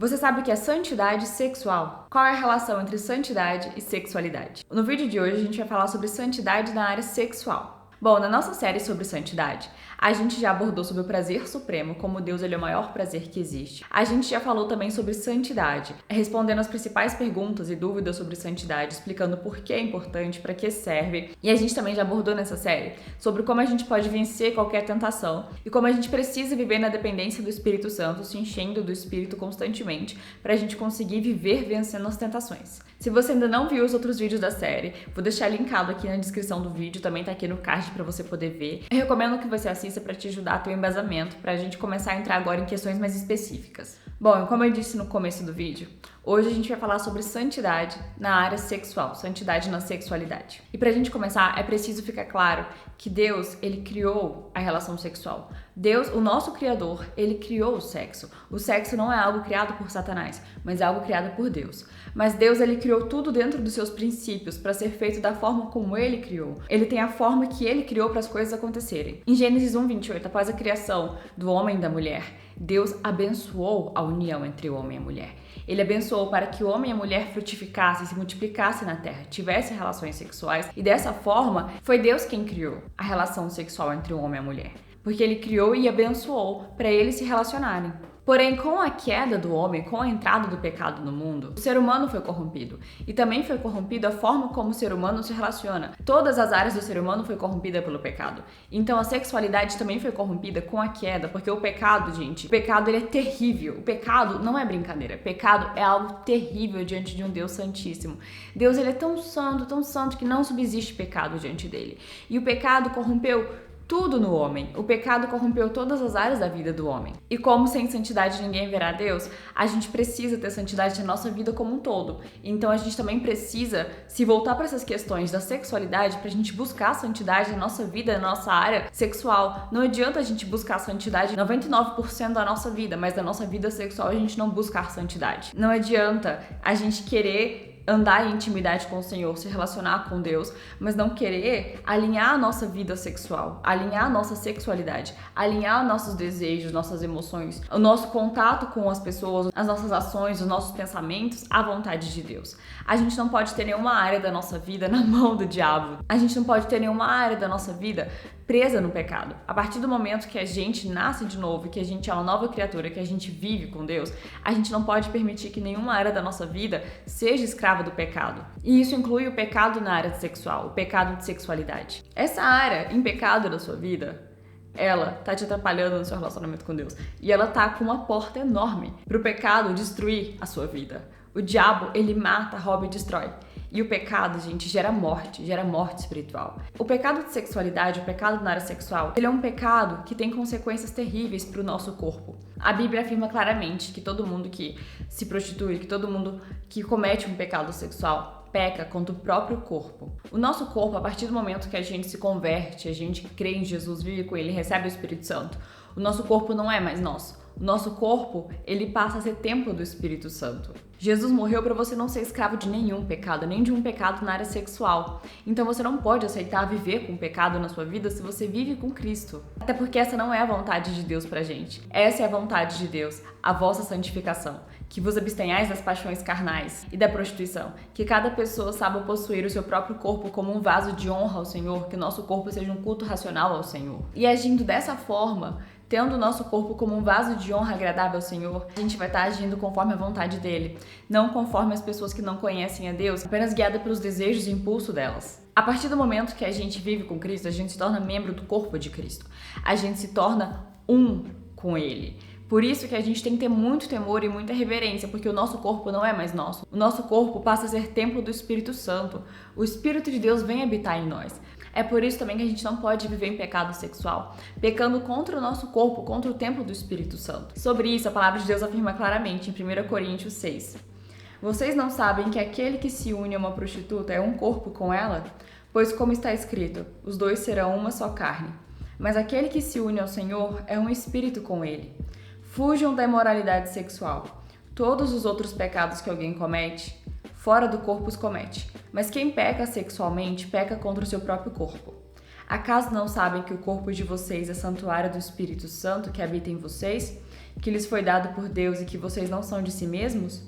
Você sabe o que é santidade sexual? Qual é a relação entre santidade e sexualidade? No vídeo de hoje a gente vai falar sobre santidade na área sexual. Bom, na nossa série sobre santidade, a gente já abordou sobre o prazer supremo, como Deus ele é o maior prazer que existe. A gente já falou também sobre santidade, respondendo as principais perguntas e dúvidas sobre santidade, explicando por que é importante, para que serve. E a gente também já abordou nessa série sobre como a gente pode vencer qualquer tentação e como a gente precisa viver na dependência do Espírito Santo, se enchendo do Espírito constantemente, para a gente conseguir viver vencendo as tentações. Se você ainda não viu os outros vídeos da série, vou deixar linkado aqui na descrição do vídeo, também tá aqui no card para você poder ver. Eu recomendo que você assista para te ajudar a ter um embasamento, para a gente começar a entrar agora em questões mais específicas. Bom, como eu disse no começo do vídeo, hoje a gente vai falar sobre santidade na área sexual, santidade na sexualidade. E pra gente começar, é preciso ficar claro que Deus, ele criou a relação sexual. Deus, o nosso Criador, ele criou o sexo. O sexo não é algo criado por Satanás, mas é algo criado por Deus. Mas Deus, ele criou tudo dentro dos seus princípios para ser feito da forma como ele criou. Ele tem a forma que ele criou para as coisas acontecerem. Em Gênesis 1:28, após a criação do homem e da mulher, Deus abençoou a união entre o homem e a mulher. Ele abençoou para que o homem e a mulher frutificassem, se multiplicassem na terra, tivessem relações sexuais, e dessa forma foi Deus quem criou a relação sexual entre o homem e a mulher, porque ele criou e abençoou para eles se relacionarem. Porém, com a queda do homem, com a entrada do pecado no mundo, o ser humano foi corrompido. E também foi corrompido a forma como o ser humano se relaciona. Todas as áreas do ser humano foi corrompida pelo pecado. Então a sexualidade também foi corrompida com a queda, porque o pecado, gente, o pecado ele é terrível. O pecado não é brincadeira. O pecado é algo terrível diante de um Deus santíssimo. Deus ele é tão santo que não subsiste pecado diante dele. E o pecado corrompeu tudo no homem. O pecado corrompeu todas as áreas da vida do homem. E como sem santidade ninguém verá Deus, a gente precisa ter santidade na nossa vida como um todo. Então a gente também precisa se voltar para essas questões da sexualidade para a gente buscar a santidade na nossa vida, na nossa área sexual. Não adianta a gente buscar a santidade 99% da nossa vida, mas da nossa vida sexual a gente não buscar santidade. Não adianta a gente querer andar em intimidade com o Senhor, se relacionar com Deus, mas não querer alinhar a nossa vida sexual, alinhar a nossa sexualidade, alinhar nossos desejos, nossas emoções, o nosso contato com as pessoas, as nossas ações, os nossos pensamentos à vontade de Deus. A gente não pode ter nenhuma área da nossa vida na mão do diabo. A gente não pode ter nenhuma área da nossa vida presa no pecado. A partir do momento que a gente nasce de novo, que a gente é uma nova criatura, que a gente vive com Deus, a gente não pode permitir que nenhuma área da nossa vida seja escrava do pecado. E isso inclui o pecado na área sexual, o pecado de sexualidade. Essa área em pecado da sua vida, ela tá te atrapalhando no seu relacionamento com Deus. E ela tá com uma porta enorme pro pecado destruir a sua vida. O diabo, ele mata, rouba e destrói. E o pecado, gente, gera morte espiritual. O pecado de sexualidade, o pecado na área sexual, ele é um pecado que tem consequências terríveis para o nosso corpo. A Bíblia afirma claramente que todo mundo que se prostitui, que todo mundo que comete um pecado sexual peca contra o próprio corpo. O nosso corpo, a partir do momento que a gente se converte, a gente crê em Jesus, vive com ele, recebe o Espírito Santo, o nosso corpo não é mais nosso. O nosso corpo, ele passa a ser templo do Espírito Santo. Jesus morreu para você não ser escravo de nenhum pecado, nem de um pecado na área sexual. Então você não pode aceitar viver com pecado na sua vida se você vive com Cristo. Até porque essa não é a vontade de Deus pra gente. Essa é a vontade de Deus, a vossa santificação. Que vos abstenhais das paixões carnais e da prostituição. Que cada pessoa saiba possuir o seu próprio corpo como um vaso de honra ao Senhor, que o nosso corpo seja um culto racional ao Senhor. E agindo dessa forma, tendo o nosso corpo como um vaso de honra agradável ao Senhor, a gente vai estar agindo conforme a vontade dele, não conforme as pessoas que não conhecem a Deus, apenas guiada pelos desejos e impulso delas. A partir do momento que a gente vive com Cristo, a gente se torna membro do corpo de Cristo. A gente se torna um com Ele. Por isso que a gente tem que ter muito temor e muita reverência, porque o nosso corpo não é mais nosso. O nosso corpo passa a ser templo do Espírito Santo. O Espírito de Deus vem habitar em nós. É por isso também que a gente não pode viver em pecado sexual, pecando contra o nosso corpo, contra o templo do Espírito Santo. Sobre isso, a palavra de Deus afirma claramente em 1 Coríntios 6. Vocês não sabem que aquele que se une a uma prostituta é um corpo com ela? Pois como está escrito, os dois serão uma só carne. Mas aquele que se une ao Senhor é um espírito com ele. Fujam da imoralidade sexual. Todos os outros pecados que alguém comete, fora do corpo os comete. Mas quem peca sexualmente, peca contra o seu próprio corpo. Acaso não sabem que o corpo de vocês é santuário do Espírito Santo que habita em vocês que lhes foi dado por Deus e que vocês não são de si mesmos?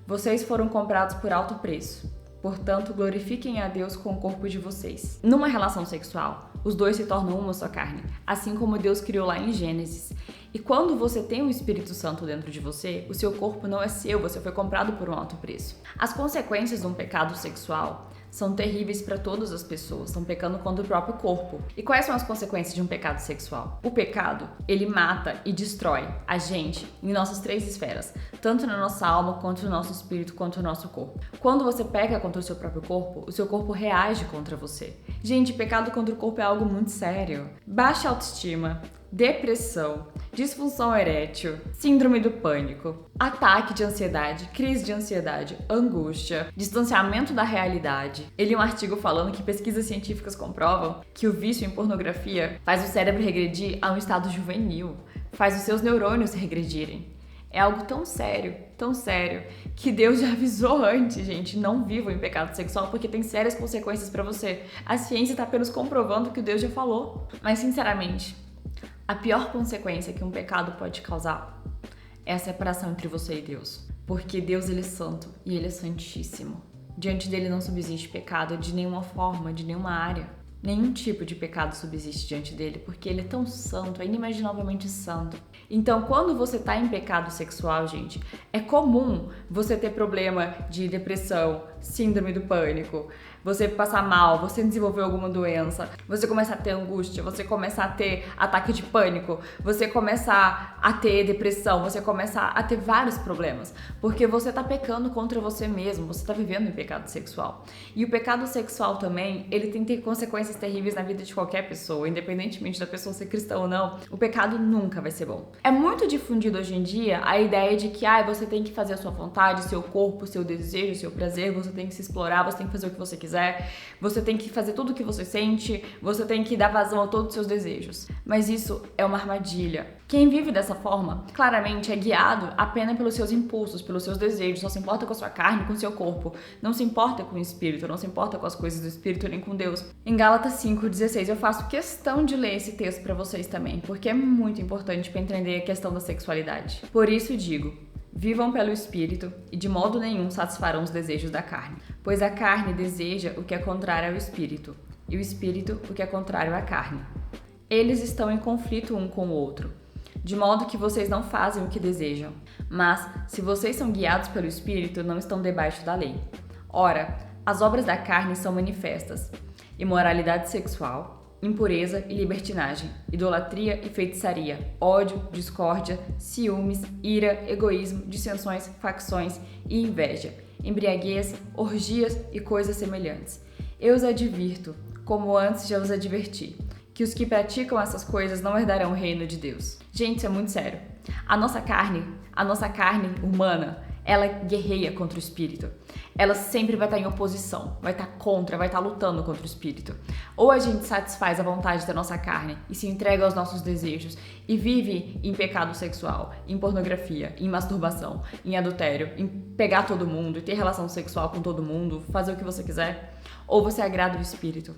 Vocês foram comprados por alto preço. Portanto, glorifiquem a Deus com o corpo de vocês. Numa relação sexual, os dois se tornam uma só carne, assim como Deus criou lá em Gênesis. E quando você tem o Espírito Santo dentro de você, o seu corpo não é seu, você foi comprado por um alto preço. As consequências de um pecado sexual são terríveis para todas as pessoas, estão pecando contra o próprio corpo. E quais são as consequências de um pecado sexual? O pecado, ele mata e destrói a gente em nossas 3 esferas, tanto na nossa alma, quanto no nosso espírito, quanto no nosso corpo. Quando você peca contra o seu próprio corpo, o seu corpo reage contra você. Gente, pecado contra o corpo é algo muito sério. Baixa autoestima, depressão, disfunção erétil, síndrome do pânico, ataque de ansiedade, crise de ansiedade, angústia, distanciamento da realidade. Eu li um artigo falando que pesquisas científicas comprovam que o vício em pornografia faz o cérebro regredir a um estado juvenil, faz os seus neurônios regredirem. É algo tão sério, que Deus já avisou antes, gente. Não vivam em pecado sexual porque tem sérias consequências pra você. A ciência tá apenas comprovando o que Deus já falou. Mas, sinceramente, a pior consequência que um pecado pode causar é a separação entre você e Deus. Porque Deus, ele é santo e ele é santíssimo. Diante dele não subsiste pecado de nenhuma forma, de nenhuma área. Nenhum tipo de pecado subsiste diante dele, porque ele é tão santo, é inimaginavelmente santo. Então, quando você tá em pecado sexual, gente, é comum você ter problema de depressão, síndrome do pânico, você passar mal, você desenvolver alguma doença, você começar a ter angústia, você começar a ter ataque de pânico, você começar a ter depressão, você começar a ter vários problemas, porque você tá pecando contra você mesmo, você tá vivendo em pecado sexual. E o pecado sexual também, ele tem que ter consequências terríveis na vida de qualquer pessoa, independentemente da pessoa ser cristã ou não, o pecado nunca vai ser bom. É muito difundido hoje em dia a ideia de que você tem que fazer a sua vontade, seu corpo, seu desejo, seu prazer, você tem que se explorar, você tem que fazer o que você quiser, você tem que fazer tudo o que você sente, você tem que dar vazão a todos os seus desejos. Mas isso é uma armadilha. Quem vive dessa forma, claramente é guiado apenas pelos seus impulsos, pelos seus desejos, só se importa com a sua carne, com o seu corpo, não se importa com o espírito, não se importa com as coisas do espírito nem com Deus. Em Gálatas 5:16 eu faço questão de ler esse texto para vocês também, porque é muito importante para entender a questão da sexualidade. Por isso digo: vivam pelo Espírito e de modo nenhum satisfarão os desejos da carne, pois a carne deseja o que é contrário ao Espírito, e o Espírito o que é contrário à carne. Eles estão em conflito um com o outro, de modo que vocês não fazem o que desejam. Mas, se vocês são guiados pelo Espírito, não estão debaixo da lei. Ora, as obras da carne são manifestas: imoralidade sexual, impureza e libertinagem, idolatria e feitiçaria, ódio, discórdia, ciúmes, ira, egoísmo, dissensões, facções e inveja, embriaguez, orgias e coisas semelhantes. Eu os advirto, como antes já os adverti, que os que praticam essas coisas não herdarão o reino de Deus. Gente, isso é muito sério. A nossa carne humana, ela guerreia contra o espírito. Ela sempre vai estar em oposição, vai estar contra, vai estar lutando contra o espírito. Ou a gente satisfaz a vontade da nossa carne e se entrega aos nossos desejos e vive em pecado sexual, em pornografia, em masturbação, em adultério, em pegar todo mundo e ter relação sexual com todo mundo, fazer o que você quiser. Ou você agrada o espírito.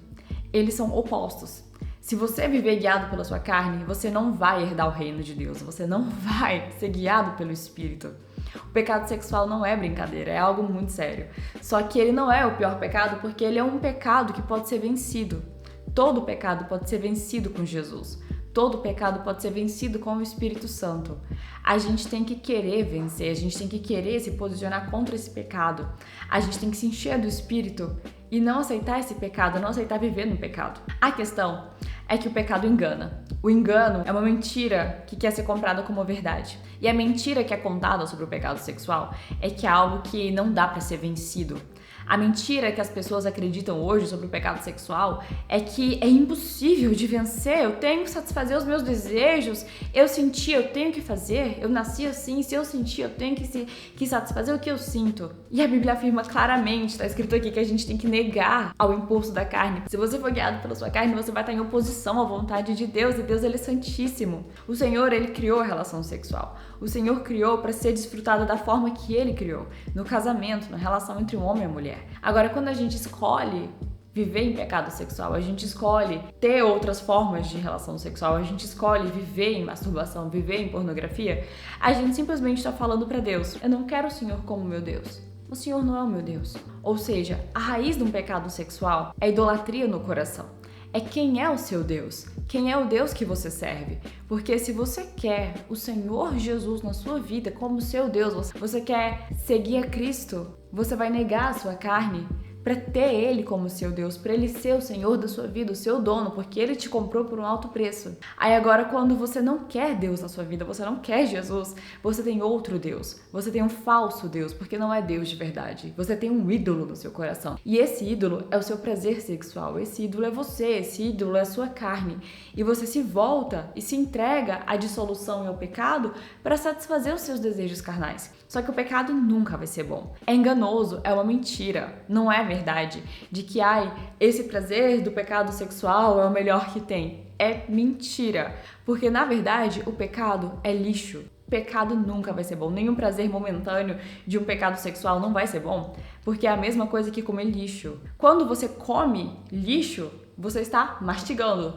Eles são opostos. Se você viver guiado pela sua carne, você não vai herdar o reino de Deus, você não vai ser guiado pelo Espírito. O pecado sexual não é brincadeira, é algo muito sério. Só que ele não é o pior pecado porque ele é um pecado que pode ser vencido. Todo pecado pode ser vencido com Jesus. Todo pecado pode ser vencido com o Espírito Santo. A gente tem que querer vencer, a gente tem que querer se posicionar contra esse pecado. A gente tem que se encher do Espírito e não aceitar esse pecado, não aceitar viver no pecado. A questão é que o pecado engana. O engano é uma mentira que quer ser comprada como verdade. E a mentira que é contada sobre o pecado sexual é que é algo que não dá para ser vencido. A mentira que as pessoas acreditam hoje sobre o pecado sexual é que é impossível de vencer, eu tenho que satisfazer os meus desejos, eu senti, eu tenho que fazer, eu nasci assim, se eu sentir, eu tenho que satisfazer o que eu sinto. E a Bíblia afirma claramente, está escrito aqui, que a gente tem que negar ao impulso da carne. Se você for guiado pela sua carne, você vai estar em oposição à vontade de Deus, e Deus, ele é santíssimo. O Senhor, ele criou a relação sexual. O Senhor criou para ser desfrutada da forma que ele criou, no casamento, na relação entre um homem e a mulher. Agora, quando a gente escolhe viver em pecado sexual, a gente escolhe ter outras formas de relação sexual, a gente escolhe viver em masturbação, viver em pornografia, a gente simplesmente está falando para Deus: eu não quero o Senhor como meu Deus. O Senhor não é o meu Deus. Ou seja, a raiz de um pecado sexual é idolatria no coração. É quem é o seu Deus, quem é o Deus que você serve. Porque se você quer o Senhor Jesus na sua vida como seu Deus, você quer seguir a Cristo, você vai negar a sua carne para ter Ele como seu Deus, para Ele ser o Senhor da sua vida, o seu dono, porque Ele te comprou por um alto preço. Aí agora, quando você não quer Deus na sua vida, você não quer Jesus, você tem outro Deus, você tem um falso Deus, porque não é Deus de verdade. Você tem um ídolo no seu coração. E esse ídolo é o seu prazer sexual, esse ídolo é você, esse ídolo é a sua carne. E você se volta e se entrega à dissolução e ao pecado para satisfazer os seus desejos carnais. Só que o pecado nunca vai ser bom. É enganoso, é uma mentira, não é verdade de que esse prazer do pecado sexual é o melhor que tem. É mentira, porque na verdade o pecado é lixo. Pecado nunca vai ser bom, nenhum prazer momentâneo de um pecado sexual não vai ser bom, porque é a mesma coisa que comer lixo. Quando você come lixo, você está mastigando,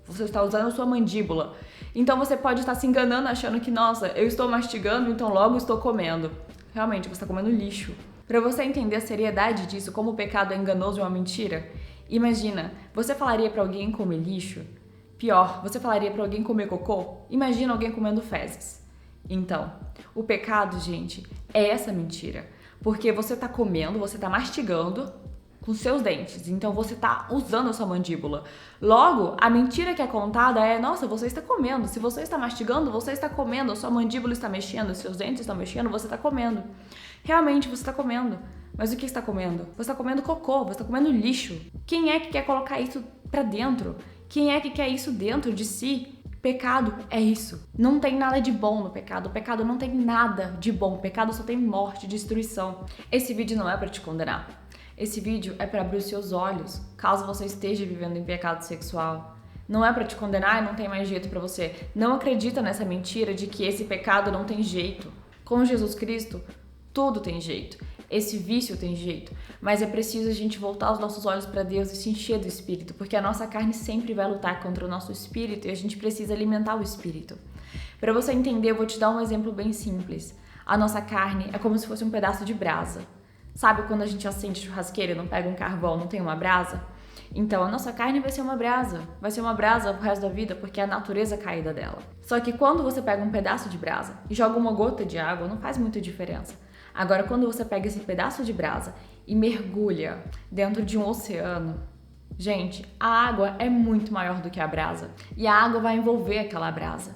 você está usando a sua mandíbula. Então você pode estar se enganando achando que, nossa, eu estou mastigando, então logo estou comendo. Realmente, você está comendo lixo. Para você entender a seriedade disso, como o pecado é enganoso e uma mentira, imagina, você falaria para alguém comer lixo? Pior, você falaria para alguém comer cocô? Imagina alguém comendo fezes. Então, o pecado, gente, é essa mentira. Porque você está comendo, você está mastigando com seus dentes, então você está usando a sua mandíbula. Logo, a mentira que é contada é: nossa, você está comendo. Se você está mastigando, você está comendo, a sua mandíbula está mexendo, seus dentes estão mexendo, você está comendo. Realmente, você está comendo. Mas o que está comendo? Você está comendo cocô, você está comendo lixo. Quem é que quer colocar isso pra dentro? Quem é que quer isso dentro de si? Pecado é isso. Não tem nada de bom no pecado. O pecado não tem nada de bom. O pecado só tem morte, destruição. Esse vídeo não é para te condenar. Esse vídeo é para abrir os seus olhos, caso você esteja vivendo em pecado sexual. Não é para te condenar e não tem mais jeito para você. Não acredita nessa mentira de que esse pecado não tem jeito. Com Jesus Cristo, tudo tem jeito. Esse vício tem jeito. Mas é preciso a gente voltar os nossos olhos para Deus e se encher do Espírito, porque a nossa carne sempre vai lutar contra o nosso Espírito e a gente precisa alimentar o Espírito. Para você entender, eu vou te dar um exemplo bem simples. A nossa carne é como se fosse um pedaço de brasa. Sabe quando a gente acende churrasqueira e não pega um carvão, não tem uma brasa? Então a nossa carne vai ser uma brasa pro resto da vida, porque é a natureza caída dela. Só que quando você pega um pedaço de brasa e joga uma gota de água, não faz muita diferença. Agora, quando você pega esse pedaço de brasa e mergulha dentro de um oceano, gente, a água é muito maior do que a brasa e a água vai envolver aquela brasa.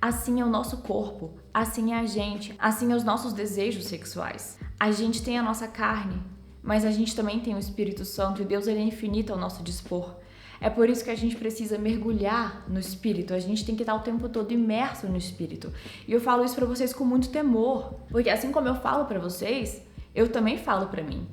Assim é o nosso corpo, assim é a gente, assim é os nossos desejos sexuais. A gente tem a nossa carne, mas a gente também tem o Espírito Santo e Deus ele é infinito ao nosso dispor. É por isso que a gente precisa mergulhar no Espírito, a gente tem que estar o tempo todo imerso no Espírito. E eu falo isso pra vocês com muito temor, porque assim como eu falo pra vocês, eu também falo pra mim.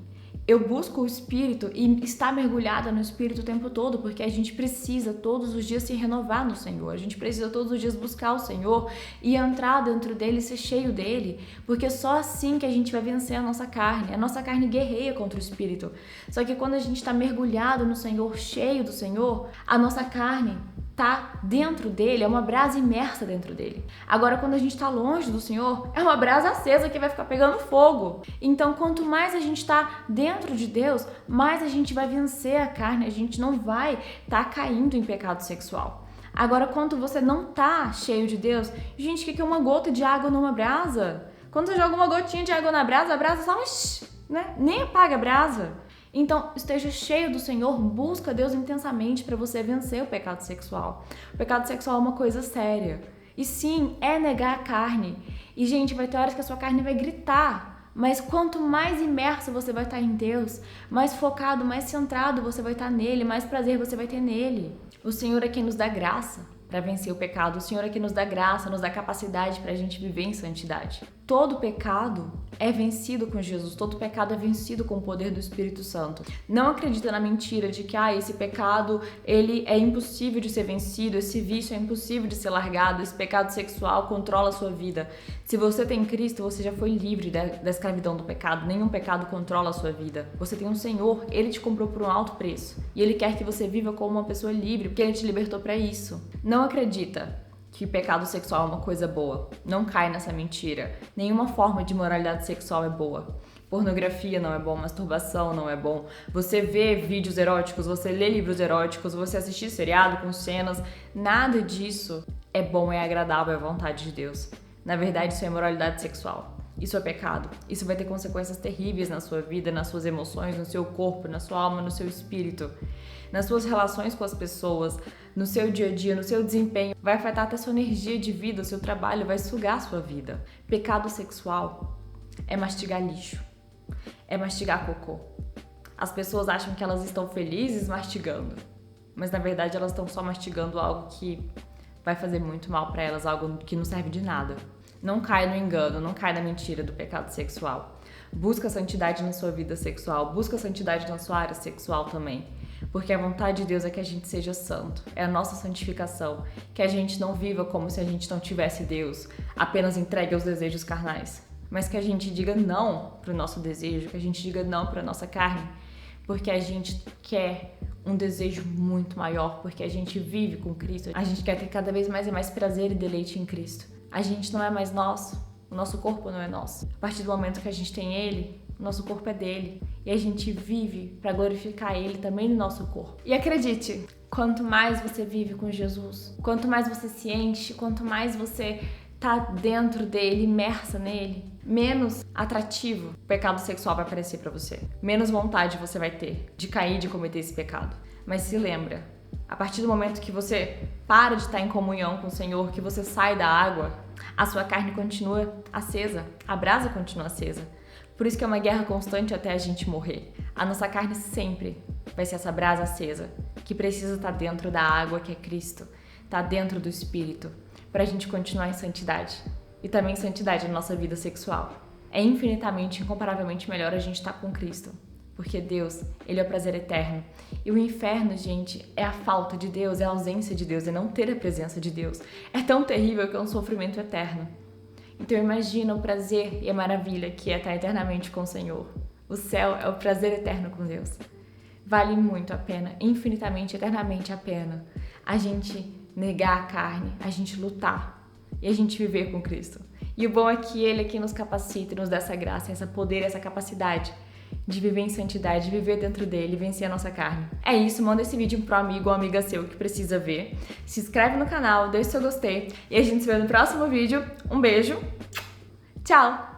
Eu busco o Espírito e estar mergulhada no Espírito o tempo todo, porque a gente precisa todos os dias se renovar no Senhor. A gente precisa todos os dias buscar o Senhor e entrar dentro dele, ser cheio dele, porque é só assim que a gente vai vencer a nossa carne. A nossa carne guerreia contra o Espírito. Só que quando a gente está mergulhado no Senhor, cheio do Senhor, a nossa carne tá dentro dele, é uma brasa imersa dentro dele. Agora, quando a gente tá longe do Senhor, é uma brasa acesa que vai ficar pegando fogo. Então, quanto mais a gente tá dentro de Deus, mais a gente vai vencer a carne, a gente não vai tá caindo em pecado sexual. Agora, quando você não tá cheio de Deus, gente, o que é uma gota de água numa brasa? Quando você joga uma gotinha de água na brasa, a brasa só, né? Nem apaga a brasa. Então, esteja cheio do Senhor, busca Deus intensamente para você vencer o pecado sexual. O pecado sexual é uma coisa séria. E sim, é negar a carne. E, gente, vai ter horas que a sua carne vai gritar. Mas quanto mais imerso você vai estar em Deus, mais focado, mais centrado você vai estar nele, mais prazer você vai ter nele. O Senhor é quem nos dá graça para vencer o pecado. O Senhor é quem nos dá graça, nos dá capacidade para a gente viver em santidade. Todo pecado é vencido com Jesus, todo pecado é vencido com o poder do Espírito Santo. Não acredita na mentira de que esse pecado ele é impossível de ser vencido, esse vício é impossível de ser largado, esse pecado sexual controla a sua vida. Se você tem Cristo, você já foi livre da escravidão do pecado, nenhum pecado controla a sua vida. Você tem um Senhor, Ele te comprou por um alto preço e Ele quer que você viva como uma pessoa livre, porque Ele te libertou para isso. Não acredita que pecado sexual é uma coisa boa. Não cai nessa mentira. Nenhuma forma de moralidade sexual é boa. Pornografia não é bom, masturbação não é bom. Você vê vídeos eróticos, você lê livros eróticos, você assistir seriado com cenas, nada disso é bom, é agradável, é vontade de Deus. Na verdade, isso é imoralidade sexual. Isso é pecado. Isso vai ter consequências terríveis na sua vida, nas suas emoções, no seu corpo, na sua alma, no seu espírito, nas suas relações com as pessoas, no seu dia a dia, no seu desempenho. Vai afetar até a sua energia de vida, o seu trabalho, vai sugar a sua vida. Pecado sexual é mastigar lixo, é mastigar cocô. As pessoas acham que elas estão felizes mastigando, mas na verdade elas estão só mastigando algo que vai fazer muito mal para elas, algo que não serve de nada. Não cai no engano, não cai na mentira do pecado sexual. Busca santidade na sua vida sexual, busca santidade na sua área sexual também. Porque a vontade de Deus é que a gente seja santo, é a nossa santificação, que a gente não viva como se a gente não tivesse Deus, apenas entregue aos desejos carnais, mas que a gente diga não para o nosso desejo, que a gente diga não para a nossa carne, porque a gente quer um desejo muito maior, porque a gente vive com Cristo, a gente quer ter cada vez mais e mais prazer e deleite em Cristo. A gente não é mais nosso, o nosso corpo não é nosso. A partir do momento que a gente tem Ele, o nosso corpo é dele. E a gente vive para glorificar Ele também no nosso corpo. E acredite, quanto mais você vive com Jesus, quanto mais você se enche, quanto mais você tá dentro dele, imersa nele, menos atrativo o pecado sexual vai parecer para você. Menos vontade você vai ter de cair, de cometer esse pecado. Mas se lembra, a partir do momento que você para de estar em comunhão com o Senhor, que você sai da água, a sua carne continua acesa, a brasa continua acesa. Por isso que é uma guerra constante até a gente morrer. A nossa carne sempre vai ser essa brasa acesa, que precisa estar dentro da água que é Cristo, estar dentro do Espírito, para a gente continuar em santidade. E também santidade na nossa vida sexual. É infinitamente, incomparavelmente melhor a gente estar com Cristo. Porque Deus, Ele é o prazer eterno. E o inferno, gente, é a falta de Deus, é a ausência de Deus, é não ter a presença de Deus. É tão terrível que é um sofrimento eterno. Então imagina o prazer e a maravilha que é estar eternamente com o Senhor. O céu é o prazer eterno com Deus. Vale muito a pena, infinitamente, eternamente a pena, a gente negar a carne, a gente lutar e a gente viver com Cristo. E o bom é que Ele aqui nos capacita e nos dá essa graça, esse poder, essa capacidade de viver em santidade, de viver dentro dele, vencer a nossa carne. É isso, manda esse vídeo pro amigo ou amiga seu que precisa ver. Se inscreve no canal, deixa seu gostei e a gente se vê no próximo vídeo. Um beijo, tchau!